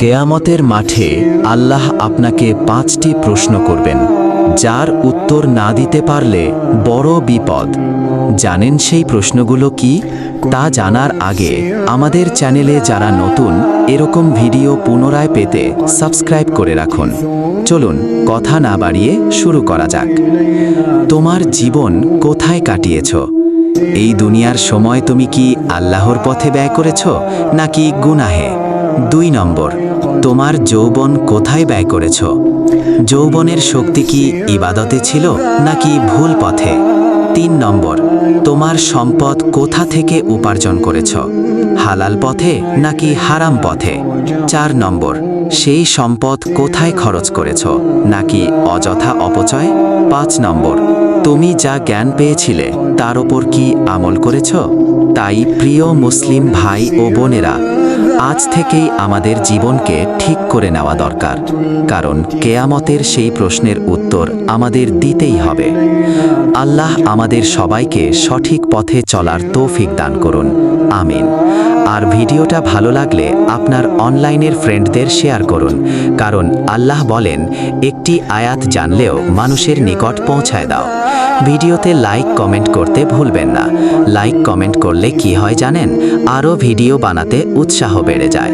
কেয়ামতের মাঠে আল্লাহ আপনাকে ৫টি প্রশ্ন করবেন, যার উত্তর না দিতে পারলে বড় বিপদ। জানেন সেই প্রশ্নগুলো কি? তা জানার আগে আমাদের চ্যানেলে যারা নতুন, এরকম ভিডিও পুনরায় পেতে সাবস্ক্রাইব করে রাখুন। চলুন কথা না বাড়িয়ে শুরু করা যাক। তোমার জীবন কোথায় কাটিয়েছ? এই দুনিয়ার সময় তুমি কি আল্লাহর পথে ব্যয় করেছ নাকি গুনাহে? ২ নম্বর, তোমার যৌবন কোথায় ব্যয় করেছ? যৌবনের শক্তি কি ইবাদতে ছিল নাকি ভুল পথে? ৩ নম্বর, তোমার সম্পদ কোথা থেকে উপার্জন করেছ? হালাল পথে নাকি হারাম পথে? ৪ নম্বর, সেই সম্পদ কোথায় খরচ করেছ নাকি অযথা অপচয়? ৫ নম্বর, তুমি যা জ্ঞান পেয়েছিলে তার ওপর কি আমল করেছ? তাই প্রিয় মুসলিম ভাই ও বোনেরা, আজ থেকেই আমাদের জীবনকে ঠিক করে নেওয়া দরকার, কারণ কেয়ামতের সেই প্রশ্নের উত্তর আমাদের দিতেই হবে। আল্লাহ আমাদের সবাইকে সঠিক পথে চলার তৌফিক দান করুন, আমিন। আর ভিডিওটা ভালো লাগলে আপনার অনলাইনের ফ্রেন্ডদের শেয়ার করুন, কারণ আল্লাহ বলেন, একটি আয়াত জানলেও মানুষের নিকট পৌঁছায় দাও। ভিডিওতে লাইক কমেন্ট করতে ভুলবেন না। লাইক কমেন্ট করলে কি হয় জানেন? আরও ভিডিও বানাতে উৎসাহ বেড়ে যায়।